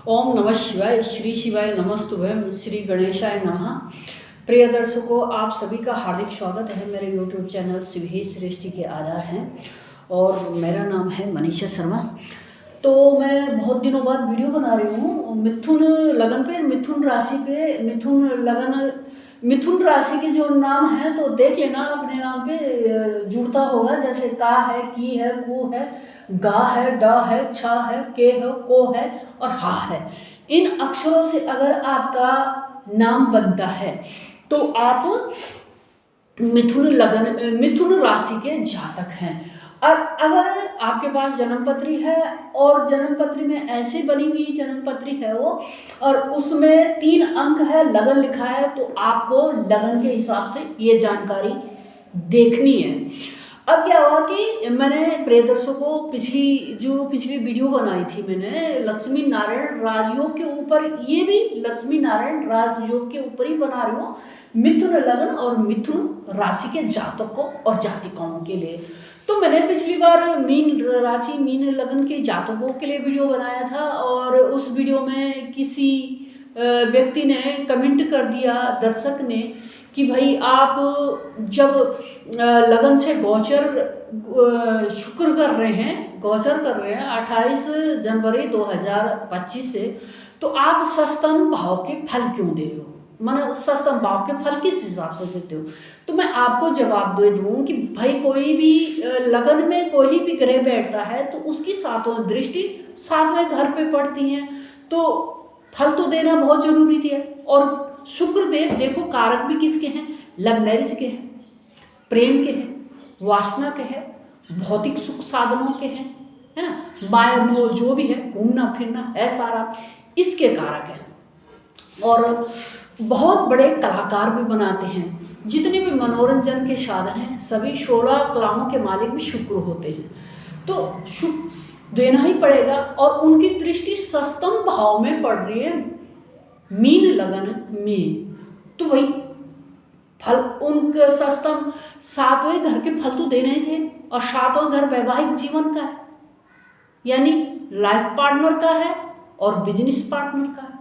ओम नमः शिवाय। श्री शिवाय नमस्तुभ्यं। श्री गणेशाय नमः। प्रिय दर्शकों, आप सभी का हार्दिक स्वागत है मेरे यूट्यूब चैनल शिवही सृष्टि के आधार हैं और मेरा नाम है मनीषा शर्मा। तो मैं बहुत दिनों बाद वीडियो बना रही हूँ मिथुन लगन पे, मिथुन राशि पे। मिथुन राशि के जो नाम है तो देख लेना, अपने नाम पे जुड़ता होगा, जैसे का है, की है, कु है, गा है, डा है, छा है, के है, को है और हा है। इन अक्षरों से अगर आपका नाम बनता है तो आप मिथुन राशि के जातक हैं। और अगर आपके पास जन्म पत्री है और जन्म पत्री में ऐसे बनी हुई जन्म पत्री है वो, और उसमें 3 अंक है, लगन लिखा है, तो आपको लगन के हिसाब से ये जानकारी देखनी है। अब क्या हुआ कि मैंने प्रिय दर्शकों को पिछली वीडियो बनाई थी मैंने लक्ष्मी नारायण राजयोग के ऊपर, ये भी लक्ष्मी नारायण राजयोग के ऊपर ही बना रही हूँ, मिथुन लगन और मिथुन राशि के जातकों और जातिकाओं के लिए। तो मैंने पिछली बार मीन राशि मीन लगन के जातकों के लिए वीडियो बनाया था और उस वीडियो में किसी व्यक्ति ने कमेंट कर दिया, दर्शक ने, कि भाई आप जब लगन से गोचर शुक्र कर रहे हैं, गोचर कर रहे हैं 28 जनवरी 2025 से, तो आप सस्तम भाव के फल क्यों दे रहे हो, माना सस्तम भाव के फल किस हिसाब से देते हो। तो मैं आपको जवाब दे दूं कि भाई कोई भी लगन में कोई भी ग्रह बैठता है तो उसकी 7वां दृष्टि 7वें घर पे पड़ती है, तो फल तो देना बहुत जरूरी है। और शुक्रदेव देखो कारक भी किसके हैं, लव मैरिज के हैं, प्रेम के हैं, वासना के हैं, भौतिक सुख साधनों के हैं, है ना, माया मोह जो भी है, घूमना फिरना है, सारा इसके कारक हैं। और बहुत बड़े कलाकार भी बनाते हैं, जितने भी मनोरंजन के साधन हैं सभी 16 कलाओं के मालिक भी शुक्र होते हैं, तो शुक्र देना ही पड़ेगा। और उनकी दृष्टि सस्तम भाव में पड़ रही है, मीन लगन में, तो वही फल उनके सस्तम 7वें घर के फल तो देने ही थे। और 7वां घर वैवाहिक जीवन का है, यानी लाइफ पार्टनर का है और बिजनेस पार्टनर का है।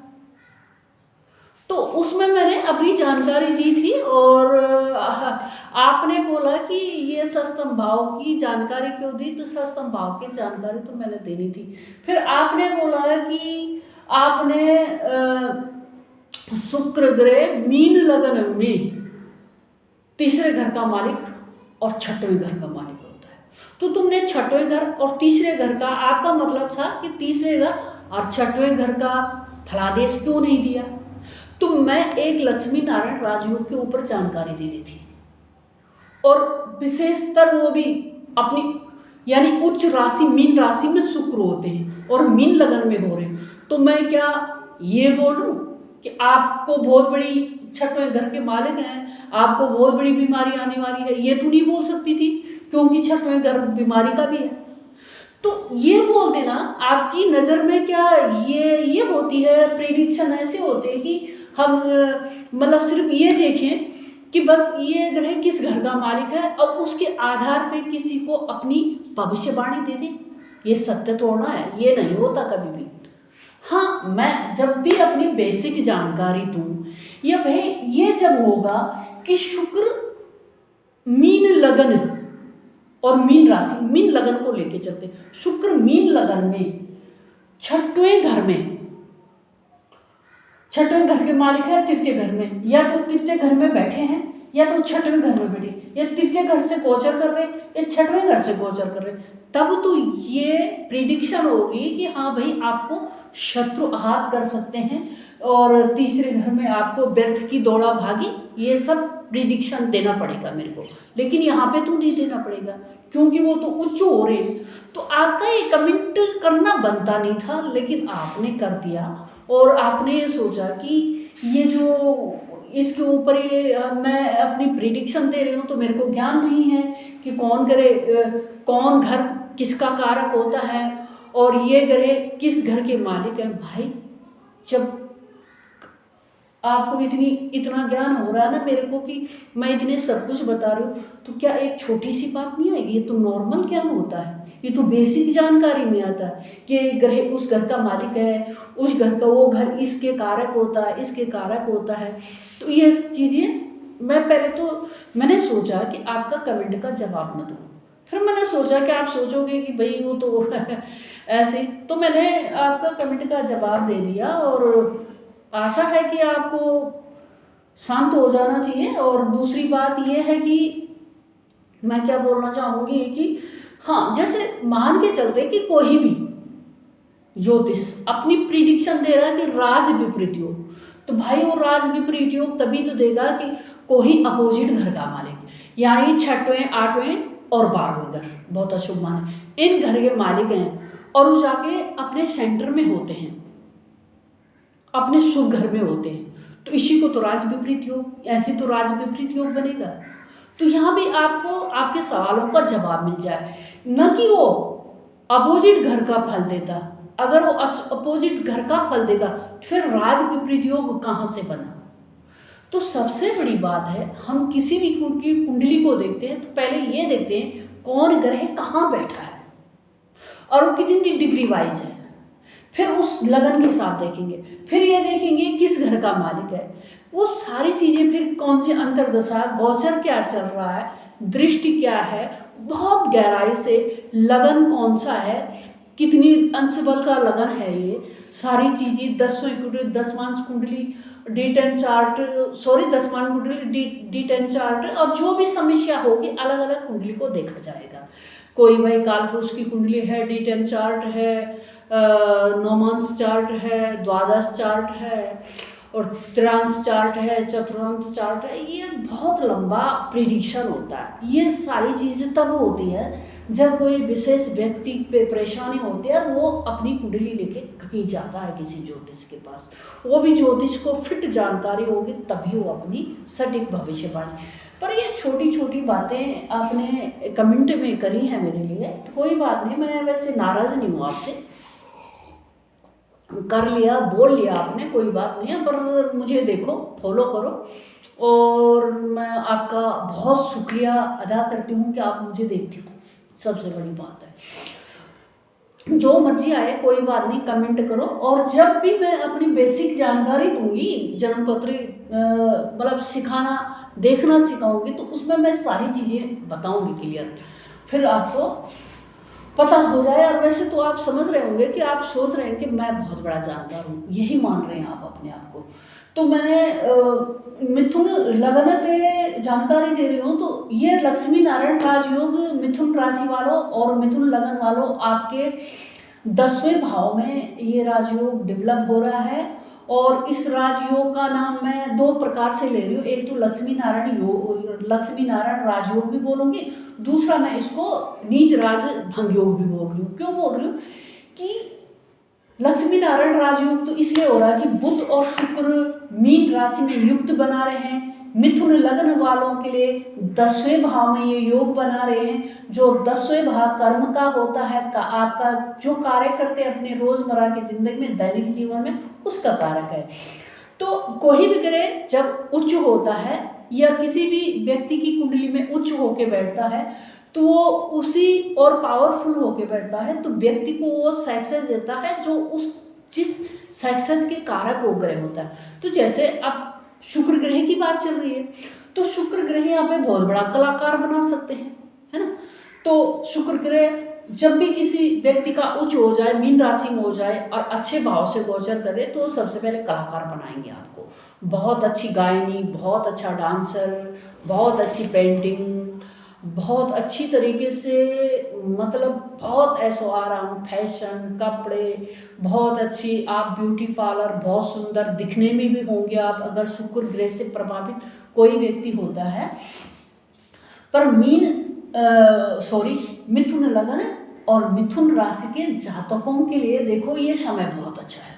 तो उसमें मैंने अपनी जानकारी दी थी और आपने बोला कि ये सस्तम भाव की जानकारी क्यों दी, तो सस्तम भाव की जानकारी तो मैंने देनी थी। फिर आपने बोला कि आपने शुक्र ग्रह मीन लगन में 3रे घर का मालिक और 6वें घर का मालिक होता है, तो तुमने 6वें घर और 3रे घर का, आपका मतलब था कि 3रे घर और 6वें घर का फलादेश क्यों नहीं दिया। तो मैं एक लक्ष्मी नारायण राजयोग के ऊपर जानकारी दे रही थी, और विशेषतर वो भी अपनी, यानी उच्च राशि मीन राशि में शुक्र होते हैं और मीन लगन में हो रहे हैं, तो मैं क्या ये बोलूं कि आपको बहुत बड़ी 6वें घर के मालिक हैं, आपको बहुत बड़ी बीमारी आने वाली है, ये तो नहीं बोल सकती थी, क्योंकि 6वें घर बीमारी का भी है। तो ये बोल देना आपकी नज़र में क्या ये होती है, प्रेडिक्शन ऐसे होते हैं कि हम मतलब सिर्फ ये देखें कि बस ये ग्रह किस घर का मालिक है और उसके आधार पे किसी को अपनी भविष्यवाणी दे दें, ये सत्य तोड़ना है, ये नहीं होता कभी भी। हाँ, मैं जब भी अपनी बेसिक जानकारी दूं, या वह ये जब होगा कि शुक्र मीन लगन और मीन राशि, मीन लगन को लेके चलते, शुक्र मीन लगन में 6वें घर में, 6वें घर के मालिक है 3य घर में, या तो 3य घर में बैठे हैं या तो 6वें घर में बैठे, या 3य घर से गोचर कर रहे या 6वें घर से गोचर कर रहे, तब तो ये प्रिडिक्शन होगी कि हाँ भाई आपको शत्रु आहत कर सकते हैं और 3रे घर में आपको व्यर्थ की दौड़ा भागी, ये सब प्रिडिक्शन देना पड़ेगा मेरे को। लेकिन यहाँ पे तो नहीं देना पड़ेगा क्योंकि वो तो उच्च हो रहे हैं, तो आपका ये कमेंट करना बनता नहीं था, लेकिन आपने कर दिया और आपने ये सोचा कि ये जो इसके ऊपर ये मैं अपनी प्रिडिक्शन दे रही हूँ, तो मेरे को ज्ञान नहीं है कि कौन घर किसका कारक होता है और ये ग्रह किस घर के मालिक हैं। भाई जब आपको इतना ज्ञान हो रहा है ना मेरे को कि मैं इतने सब कुछ बता रही हूँ, तो क्या एक छोटी सी बात नहीं आएगी, ये तो नॉर्मल ज्ञान होता है, ये तो बेसिक जानकारी में आता है कि ग्रह उस घर का मालिक है, उस घर का वो घर इसके कारक होता है, इसके कारक होता है। तो ये चीज़ें मैंने सोचा कि आपका कमेंट का जवाब न दूँ। फिर मैंने सोचा कि आप सोचोगे कि भाई वो तो ऐसे, तो मैंने आपका कमेंट का जवाब दे दिया और आशा है कि आपको शांत हो जाना चाहिए। और दूसरी बात ये है कि मैं क्या बोलना चाहूँगी कि हाँ, जैसे मान के चलते कि कोई भी ज्योतिष अपनी प्रिडिक्शन दे रहा है कि राज विपरीत योग, तो भाई वो राज विपरीत योग तभी तो देगा कि कोई अपोजिट घर का मालिक, यानी 6वें 8वें और 12वें घर बहुत अशुभ माने, इन घर के मालिक हैं और वो जाके अपने सेंटर में होते हैं, अपने शुभ घर में होते हैं, तो इसी को तो राज विपरीत योग, ऐसे तो राज विपरीत योग बनेगा। तो यहाँ भी आपको आपके सवालों का जवाब मिल जाए, न कि वो अपोजिट घर का फल देता। अगर वो अपोजिट घर का फल देगा तो फिर राज विपरीत योग कहाँ से बना। तो सबसे बड़ी बात है, हम किसी भी की कुंडली को देखते हैं तो पहले ये देखते हैं कौन ग्रह कहाँ बैठा है और वो कितनी डिग्री वाइज है, फिर उस लगन के साथ देखेंगे, फिर ये देखेंगे किस घर का मालिक है, वो सारी चीज़ें, फिर कौन सी अंतर्दशा, गोचर क्या चल रहा है, दृष्टि क्या है, बहुत गहराई से लगन कौन सा है, कितनी अंश बल का लगन है, ये सारी चीज़ें 10वां कुंडली D10 चार्ट, सॉरी 10वां कुंडली D10 चार्ट, और जो भी समस्या होगी अलग अलग कुंडली को देखा जाएगा। कोई भाई कालपुरुष की कुंडली है, D10 चार्ट है, नौमांश चार्ट है, द्वादश चार्ट है और त्रयांश चार्ट है, चतुर्थांश चार्ट है, ये बहुत लंबा प्रिडिक्शन होता है। ये सारी चीज़ें तब होती है जब कोई विशेष व्यक्ति पे परेशानी होती है, वो अपनी कुंडली लेके कहीं जाता है किसी ज्योतिष के पास, वो भी ज्योतिष को फिट जानकारी होगी तभी वो अपनी सटीक भविष्यवाणी। पर ये छोटी छोटी बातें आपने कमेंट में करी हैं मेरे लिए, तो कोई बात नहीं, मैं वैसे नाराज़ नहीं हूँ आपसे, कर लिया बोल लिया आपने, कोई बात नहीं है, पर मुझे देखो फॉलो करो और मैं आपका बहुत शुक्रिया अदा करती हूँ कि आप मुझे देखती हो, सबसे बड़ी बात है। जो मर्जी आए कोई बात नहीं, कमेंट करो, और जब भी मैं अपनी बेसिक जानकारी दूंगी, जन्मपत्री मतलब सिखाना देखना सिखाऊंगी, तो उसमें मैं सारी चीज़ें बताऊंगी क्लियर, फिर आपको पता हो जाए। और वैसे तो आप समझ रहे होंगे कि आप सोच रहे हैं कि मैं बहुत बड़ा जानकार हूँ, यही मान रहे हैं आप अपने आप को। तो मैंने मिथुन लगन पे जानकारी दे रही हूँ, तो ये लक्ष्मी नारायण राजयोग मिथुन राशि वालों और मिथुन लगन वालों आपके 10वें भाव में ये राजयोग डेवलप हो रहा है। और इस राजयोग का नाम मैं 2 प्रकार से ले रही हूँ, एक तो लक्ष्मी नारायण योग, लक्ष्मी नारायण राजयोग भी बोलूँगी, दूसरा मैं इसको नीच राज भंग योग भी बोल रही हूँ। क्यों बोल रही हूँ कि लक्ष्मी नारायण राजयोग तो इसलिए हो रहा है कि बुध और शुक्र मीन राशि में युक्त बना रहे हैं, मिथुन लगन वालों के लिए 10वें भाव में ये योग बना रहे हैं, जो 10वें भाव कर्म का होता है, का आपका जो कार्य करते हैं अपने रोजमर्रा की जिंदगी में, दैनिक जीवन में, उसका कारक है। तो कोई भी ग्रह जब उच्च होता है या किसी भी व्यक्ति की कुंडली में उच्च होके बैठता है, तो वो उसी और पावरफुल होके बैठता है, तो व्यक्ति को वो सक्सेस देता है जो उस जिस सक्सेस के कारक वो ग्रह होता है। तो जैसे अब शुक्र ग्रह की बात चल रही है, तो शुक्र ग्रह यहाँ पे बहुत बड़ा कलाकार बना सकते हैं, है ना। तो शुक्र ग्रह जब भी किसी व्यक्ति का उच्च हो जाए, मीन राशि में हो जाए और अच्छे भाव से गोचर करे, तो सबसे पहले कलाकार बनाएंगे आपको, बहुत अच्छी गायनी, बहुत अच्छा डांसर, बहुत अच्छी पेंटिंग, बहुत अच्छी तरीके से, मतलब बहुत ऐसो आराम, फैशन, कपड़े, बहुत अच्छी आप ब्यूटी पार्लर, बहुत सुंदर दिखने में भी होंगे आप, अगर शुक्र ग्रह से प्रभावित कोई व्यक्ति होता है। पर मिथुन लगन और मिथुन राशि के जातकों के लिए देखो ये समय बहुत अच्छा है।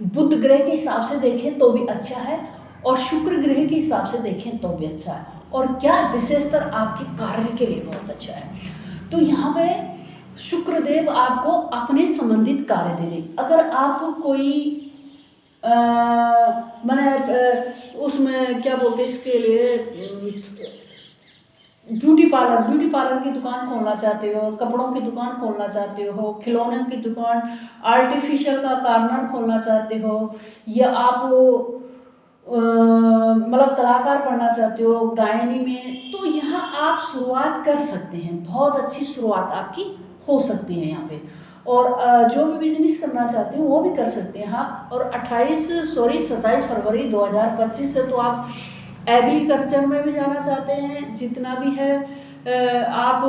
बुध ग्रह के हिसाब से देखें तो भी अच्छा है और शुक्र ग्रह के हिसाब से देखें तो भी अच्छा है, और क्या विशेषतर आपके कार्य के लिए बहुत अच्छा है। तो यहाँ पे शुक्रदेव आपको अपने संबंधित कार्य दे देंगे। अगर आप कोई मैंने उसमें क्या बोलते हैं इसके लिए, ब्यूटी पार्लर की दुकान खोलना चाहते हो, कपड़ों की दुकान खोलना चाहते हो, खिलौने की दुकान, आर्टिफिशियल का कॉर्नर खोलना चाहते हो, या आप मतलब कलाकार बनना चाहते हो गायनी में, तो यहाँ आप शुरुआत कर सकते हैं। बहुत अच्छी शुरुआत आपकी हो सकती है यहाँ पे। और जो भी बिजनेस करना चाहते हैं वो भी कर सकते हैं हाँ। और 27 फरवरी 2025 से तो आप एग्रीकल्चर में भी जाना चाहते हैं, जितना भी है आप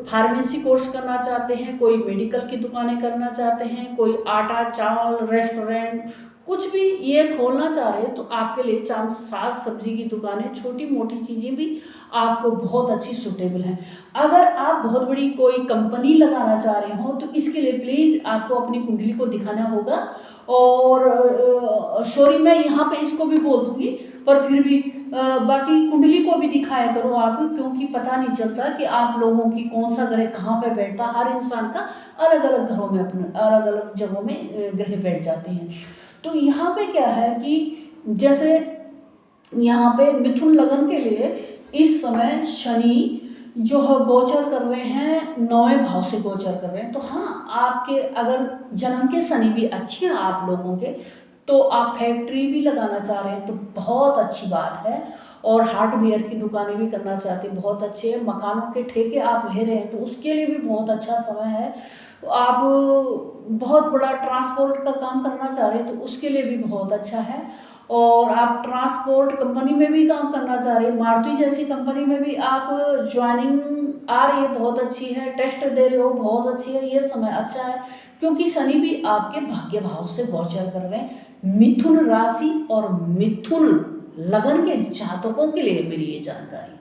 फार्मेसी कोर्स करना चाहते हैं, कोई मेडिकल की दुकानें करना चाहते हैं, कोई आटा चावल रेस्टोरेंट कुछ भी ये खोलना चाह रहे हैं, तो आपके लिए चांस साग सब्जी की दुकानें, छोटी मोटी चीज़ें भी आपको बहुत अच्छी सूटेबल हैं। अगर आप बहुत बड़ी कोई कंपनी लगाना चाह रहे हो तो इसके लिए प्लीज़ आपको अपनी कुंडली को दिखाना होगा। और सॉरी मैं यहाँ पे इसको भी बोल दूँगी, पर फिर भी बाकी कुंडली को भी दिखाया करो आप, क्योंकि पता नहीं चलता कि आप लोगों की कौन सा ग्रह कहाँ पे बैठता। हर इंसान का अलग अलग घरों में अपने अलग अलग जगहों में ग्रह बैठ जाते हैं। तो यहाँ पे क्या है कि जैसे यहाँ पे मिथुन लगन के लिए इस समय शनि जो है गोचर कर रहे हैं, 9वें भाव से गोचर कर रहे हैं। तो हाँ, आपके अगर जन्म के शनि भी अच्छे हैं आप लोगों के, तो आप फैक्ट्री भी लगाना चाह रहे हैं तो बहुत अच्छी बात है। और हार्डवेयर की दुकानें भी करना चाहते हैं, बहुत अच्छे हैं। मकानों के ठेके आप ले रहे हैं तो उसके लिए भी बहुत अच्छा समय है। तो आप बहुत बड़ा ट्रांसपोर्ट का काम करना चाह रहे हैं तो उसके लिए भी बहुत अच्छा है। और आप ट्रांसपोर्ट कंपनी में भी काम करना चाह रहे हैं, मारुति जैसी कंपनी में भी आप ज्वाइनिंग आ रही है, बहुत अच्छी है। टेस्ट दे रहे हो, बहुत अच्छी है। ये समय अच्छा है क्योंकि शनि भी आपके भाग्य भाव से गोचर कर रहे हैं। मिथुन राशि और मिथुन लगन के जातकों के लिए मेरी ये जानकारी,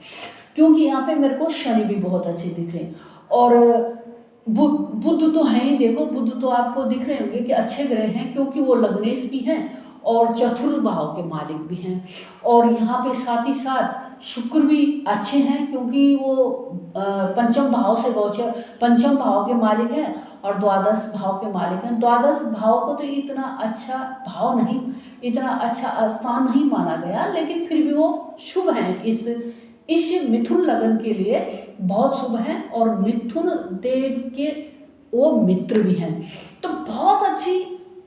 क्योंकि यहाँ पे मेरे को शनि भी बहुत अच्छे दिख रहे हैं। और बुध तो हैं ही, देखो बुध तो आपको दिख रहे होंगे कि अच्छे ग्रह हैं, क्योंकि वो लग्नेश भी हैं और चतुर्थ भाव के मालिक भी हैं। और यहाँ पे साथ ही साथ शुक्र भी अच्छे हैं, क्योंकि वो पंचम भाव से गोचर, पंचम भाव के मालिक हैं और द्वादश भाव के मालिक हैं। द्वादश भाव को तो इतना अच्छा भाव नहीं, इतना अच्छा स्थान नहीं माना गया, लेकिन फिर भी वो शुभ हैं। इस मिथुन लगन के लिए बहुत शुभ हैं। और मिथुन देव के वो मित्र भी हैं, तो बहुत अच्छी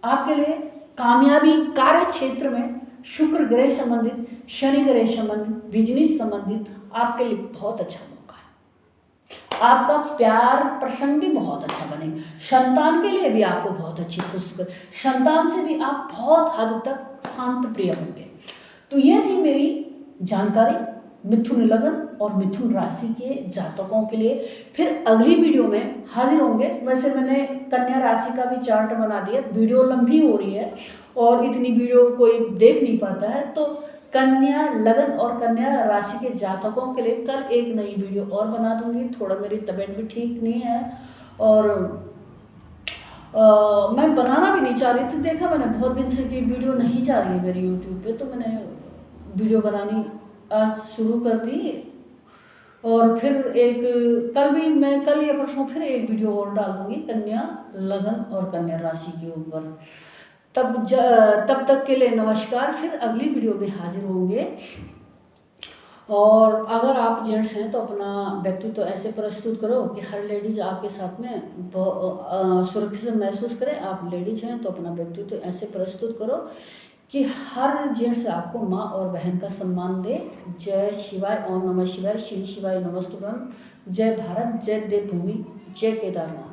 आपके लिए कामयाबी कार्य क्षेत्र में शुक्र ग्रह संबंधित, शनि ग्रह संबंधित, बिजनेस संबंधित आपके लिए बहुत अच्छा मौका है। आपका प्यार प्रसंग भी बहुत अच्छा बनेगा। संतान के लिए भी आपको बहुत अच्छी खुशखबरी, संतान से भी आप बहुत हद तक शांत प्रिय होंगे। तो यह थी मेरी जानकारी मिथुन लगन और मिथुन राशि के जातकों के लिए। फिर अगली वीडियो में हाजिर होंगे। वैसे मैंने कन्या राशि का भी चार्ट बना दिया, वीडियो लंबी हो रही है और इतनी वीडियो कोई देख नहीं पाता है, तो कन्या लगन और कन्या राशि के जातकों के लिए कल एक नई वीडियो और बना दूंगी। थोड़ा मेरी तबीयत भी ठीक नहीं है और मैं बनाना भी नहीं चाह रही थी। देखा मैंने बहुत दिन से कि वीडियो नहीं जा रही है मेरी यूट्यूब पे, तो मैंने वीडियो बनानी आज शुरू कर दी। और फिर एक कल या परसों फिर एक वीडियो और डाल दूंगी कन्या लगन और कन्या राशि के ऊपर। तब तक के लिए नमस्कार। फिर अगली वीडियो में हाजिर होंगे। और अगर आप जेंट्स हैं तो अपना व्यक्तित्व ऐसे प्रस्तुत करो कि हर लेडीज आपके साथ में सुरक्षित महसूस करे। आप लेडीज हैं तो अपना व्यक्तित्व ऐसे प्रस्तुत करो कि हर जेंट्स आपको माँ और बहन का सम्मान दे। जय शिवाय, ओम नमः शिवाय, श्री शिवाय नमस्तुभ्यम। जय भारत, जय देवभूमि, जय केदारनाथ।